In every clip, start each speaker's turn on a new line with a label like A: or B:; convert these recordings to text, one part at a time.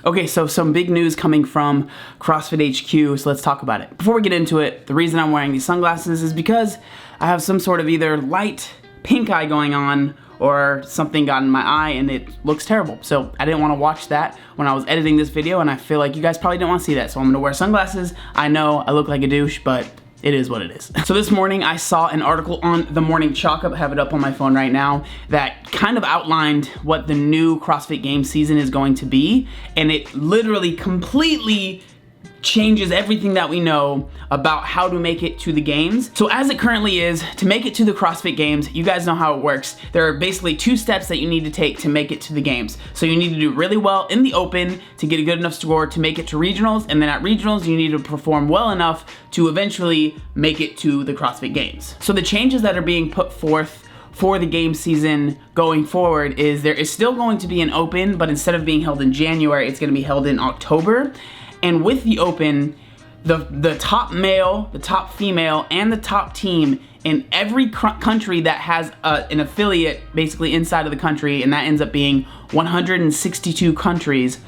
A: Okay, so some big news coming from CrossFit HQ, so let's talk about it. Before we get into it, the reason I'm wearing these sunglasses is because I have some sort of either light pink eye going on or something got in my eye and it looks terrible. So I didn't want to watch that when I was editing this video, and I feel like you guys probably didn't want to see that, so I'm gonna wear sunglasses. I know I look like a douche, but it is what it is. So this morning I saw an article on the Morning Chalk Up, I have it up on my phone right now, that kind of outlined what the new CrossFit Games season is going to be, and it literally completely changes everything that we know about how to make it to the games. So as it currently is, to make it to the CrossFit Games, you guys know how it works. There are basically 2 steps that you need to take to make it to the games. So you need to do really well in the open to get a good enough score to make it to regionals, and then at regionals you need to perform well enough to eventually make it to the CrossFit Games. So the changes that are being put forth for the game season going forward is there is still going to be an open, but instead of being held in January, it's gonna be held in October. And with the open, the top male, the top female, and the top team in every country that has an affiliate basically inside of the country, and that ends up being 162 countries,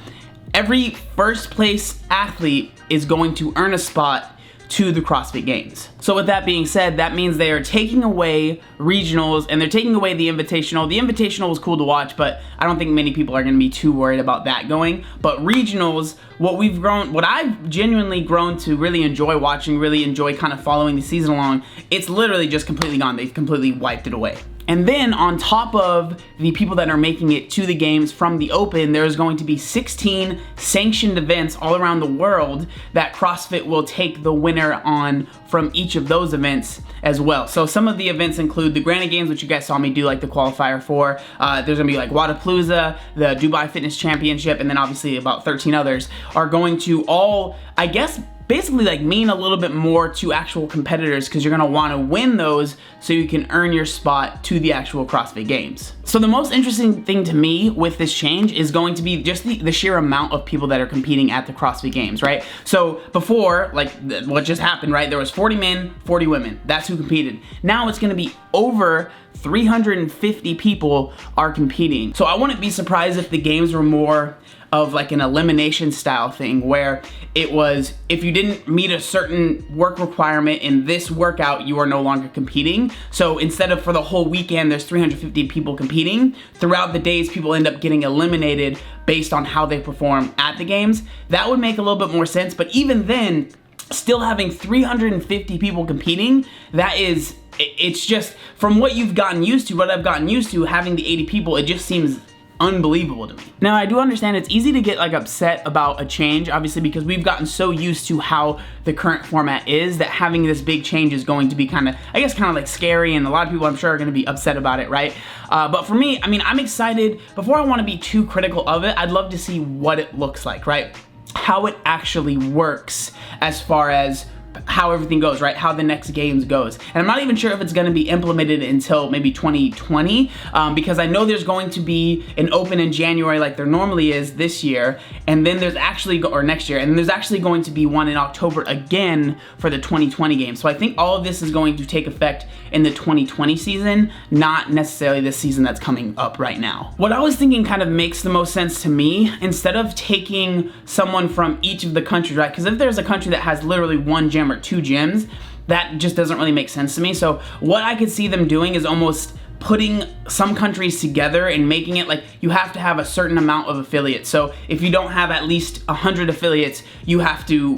A: every first place athlete is going to earn a spot to the CrossFit Games. So with that being said, that means they are taking away regionals and they're taking away the invitational. The invitational was cool to watch, but I don't think many people are gonna be too worried about that going. But regionals, what I've genuinely grown to really enjoy watching, really enjoy kind of following the season along, it's literally just completely gone. They've completely wiped it away. And then on top of the people that are making it to the games from the open, there's going to be 16 sanctioned events all around the world that CrossFit will take the winner on from each of those events as well. So some of the events include the Granite Games, which you guys saw me do like the qualifier for. There's gonna be like Wadapalooza, the Dubai Fitness Championship, and then obviously about 13 others are going to all, I guess, basically like mean a little bit more to actual competitors, because you're gonna wanna win those so you can earn your spot to the actual CrossFit Games. So the most interesting thing to me with this change is going to be just the sheer amount of people that are competing at the CrossFit Games, right? So before, like what just happened, right? There was 40 men, 40 women. That's who competed. Now it's gonna be over 350 people are competing. So I wouldn't be surprised if the games were more of like an elimination style thing, where it was, if you didn't meet a certain work requirement in this workout, you are no longer competing. So instead of for the whole weekend, there's 350 people competing, throughout the days, people end up getting eliminated based on how they perform at the games. That would make a little bit more sense, but even then, still having 350 people competing, that is, it's just, from what you've gotten used to, what I've gotten used to, having the 80 people, it just seems unbelievable to me. Now I do understand it's easy to get like upset about a change, obviously, because we've gotten so used to how the current format is that having this big change is going to be kind of, I guess, kind of like scary, and a lot of people I'm sure are going to be upset about it, right? But for me, I mean, I'm excited. Before I want to be too critical of it, I'd love to see what it looks like, right? How it actually works as far as how everything goes, right? How the next games goes. And I'm not even sure if it's gonna be implemented until maybe 2020, because I know there's going to be an open in January like there normally is this year, and then there's actually, or next year, and then there's actually going to be one in October again for the 2020 games. So I think all of this is going to take effect in the 2020 season, not necessarily this season that's coming up right now. What I was thinking kind of makes the most sense to me, instead of taking someone from each of the countries, right? Because if there's a country that has literally 1 gym or 2 gyms, that just doesn't really make sense to me. So what I could see them doing is almost putting some countries together and making it like you have to have a certain amount of affiliates. So if you don't have at least 100 affiliates, you have to,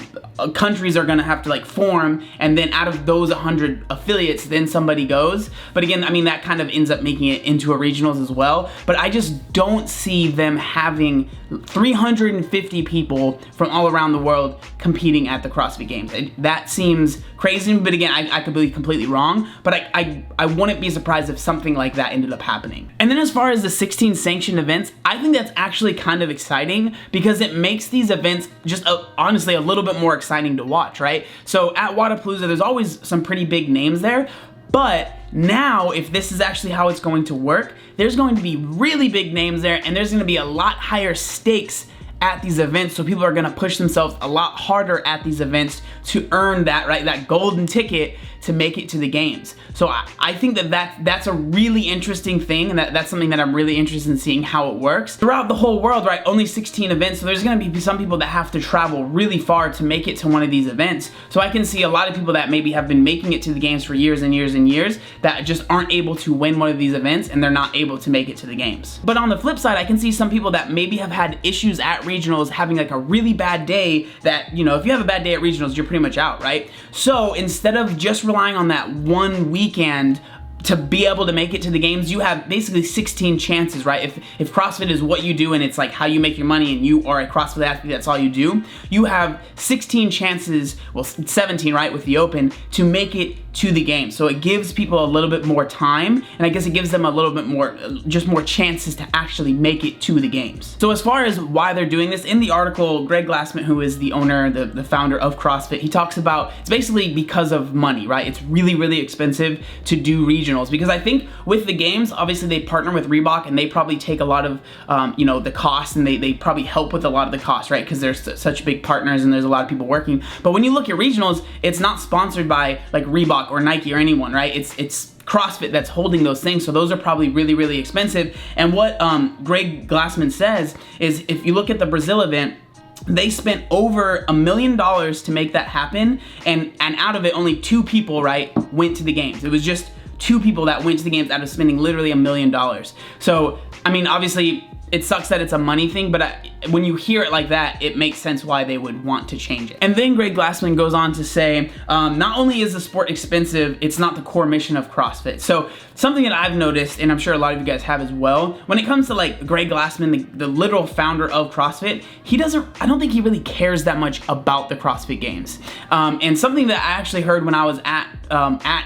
A: countries are gonna have to like form, and then out of those 100 affiliates, then somebody goes. But again, I mean, that kind of ends up making it into a regionals as well. But I just don't see them having 350 people from all around the world competing at the CrossFit Games. That seems crazy, but again, I could be completely wrong, but I wouldn't be surprised if something like that ended up happening. And then as far as the 16 sanctioned events, I think that's actually kind of exciting, because it makes these events just honestly a little bit more exciting to watch, right? So at Wadapalooza, there's always some pretty big names there, but now if this is actually how it's going to work, there's going to be really big names there, and there's going to be a lot higher stakes at these events, so people are gonna push themselves a lot harder at these events to earn that, right, that golden ticket to make it to the games. So I think that's a really interesting thing, and that's something that I'm really interested in seeing how it works. Throughout the whole world, right, only 16 events, so there's gonna be some people that have to travel really far to make it to one of these events. So I can see a lot of people that maybe have been making it to the games for years and years and years that just aren't able to win one of these events, and they're not able to make it to the games. But on the flip side, I can see some people that maybe have had issues at regionals, having like a really bad day that, you know, if you have a bad day at regionals, you're pretty much out, right? So instead of just relying on that one weekend to be able to make it to the games, you have basically 16 chances, right? If CrossFit is what you do and it's like how you make your money and you are a CrossFit athlete, that's all you do, you have 16 chances, well 17, right, with the open, to make it to the game. So it gives people a little bit more time, and I guess it gives them a little bit more, just more chances to actually make it to the games. So as far as why they're doing this, in the article, Greg Glassman, who is the owner, the founder of CrossFit, he talks about it's basically because of money, right? It's really, really expensive to do regionals, because I think with the games, obviously they partner with Reebok and they probably take a lot of, you know, the cost, and they probably help with a lot of the cost, right? Because they're such big partners and there's a lot of people working. But when you look at regionals, it's not sponsored by like Reebok or Nike or anyone, right? It's CrossFit that's holding those things, so those are probably really, really expensive. And what Greg Glassman says is, if you look at the Brazil event, they spent over $1 million to make that happen, and out of it, only 2 people, right, went to the games. It was just 2 people that went to the games out of spending literally $1 million. So, I mean, obviously, it sucks that it's a money thing, but when you hear it like that, it makes sense why they would want to change it. And then Greg Glassman goes on to say, not only is the sport expensive, it's not the core mission of CrossFit. So something that I've noticed, and I'm sure a lot of you guys have as well, when it comes to like Greg Glassman, the literal founder of CrossFit, I don't think he really cares that much about the CrossFit Games. And something that I actually heard when I was at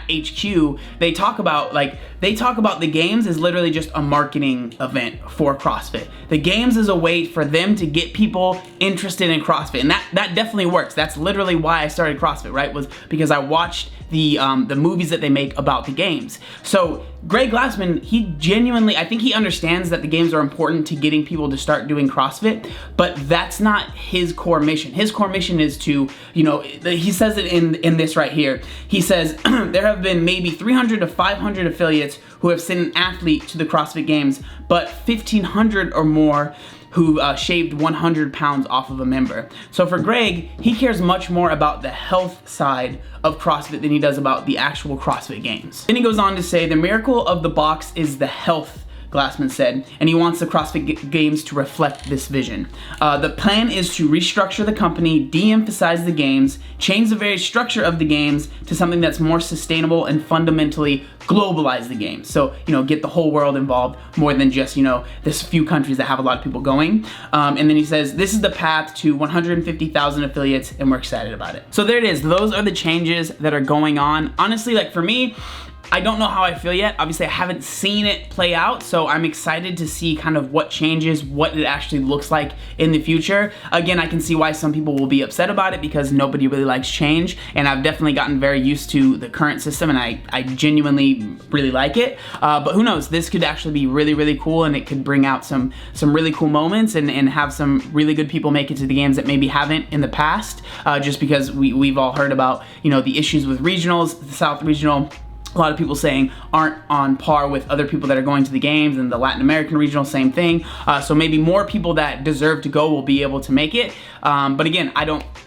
A: HQ, they talk about the games is literally just a marketing event for CrossFit. The games is a way for them to get people interested in CrossFit, and that definitely works. That's literally why I started CrossFit, right? Was because I watched the movies that they make about the games. So Greg Glassman, he genuinely, I think he understands that the games are important to getting people to start doing CrossFit, but that's not his core mission. His core mission is to, you know, he says it in this right here. He says, there have been maybe 300 to 500 affiliates who have sent an athlete to the CrossFit Games, but 1,500 or more who shaved 100 pounds off of a member. So for Greg, he cares much more about the health side of CrossFit than he does about the actual CrossFit Games. Then he goes on to say, the miracle of the box is the health, Glassman said, and he wants the CrossFit Games to reflect this vision. The plan is to restructure the company, de-emphasize the games, change the very structure of the games to something that's more sustainable, and fundamentally globalize the games. So, you know, get the whole world involved more than just, you know, this few countries that have a lot of people going. And then he says, this is the path to 150,000 affiliates, and we're excited about it. So there it is. Those are the changes that are going on. Honestly, like for me, I don't know how I feel yet. Obviously, I haven't seen it play out, so I'm excited to see kind of what changes, what it actually looks like in the future. Again, I can see why some people will be upset about it because nobody really likes change, and I've definitely gotten very used to the current system, and I genuinely really like it. But who knows? This could actually be really, really cool, and it could bring out some really cool moments and have some really good people make it to the games that maybe haven't in the past, just because we've all heard about, you know, the issues with regionals, the South Regional. A lot of people saying aren't on par with other people that are going to the games, and the Latin American regional, same thing. So maybe more people that deserve to go will be able to make it. But again,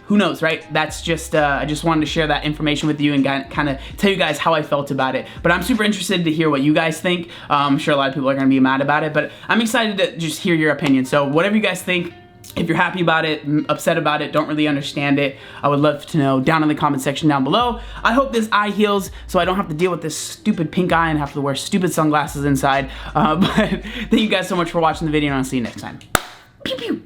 A: who knows, right? That's just, I just wanted to share that information with you and kind of tell you guys how I felt about it. But I'm super interested to hear what you guys think. I'm sure a lot of people are gonna be mad about it, but I'm excited to just hear your opinion. So whatever you guys think, if you're happy about it, upset about it, don't really understand it, I would love to know down in the comment section down below. I hope this eye heals so I don't have to deal with this stupid pink eye and have to wear stupid sunglasses inside. But thank you guys so much for watching the video, and I'll see you next time. Pew pew.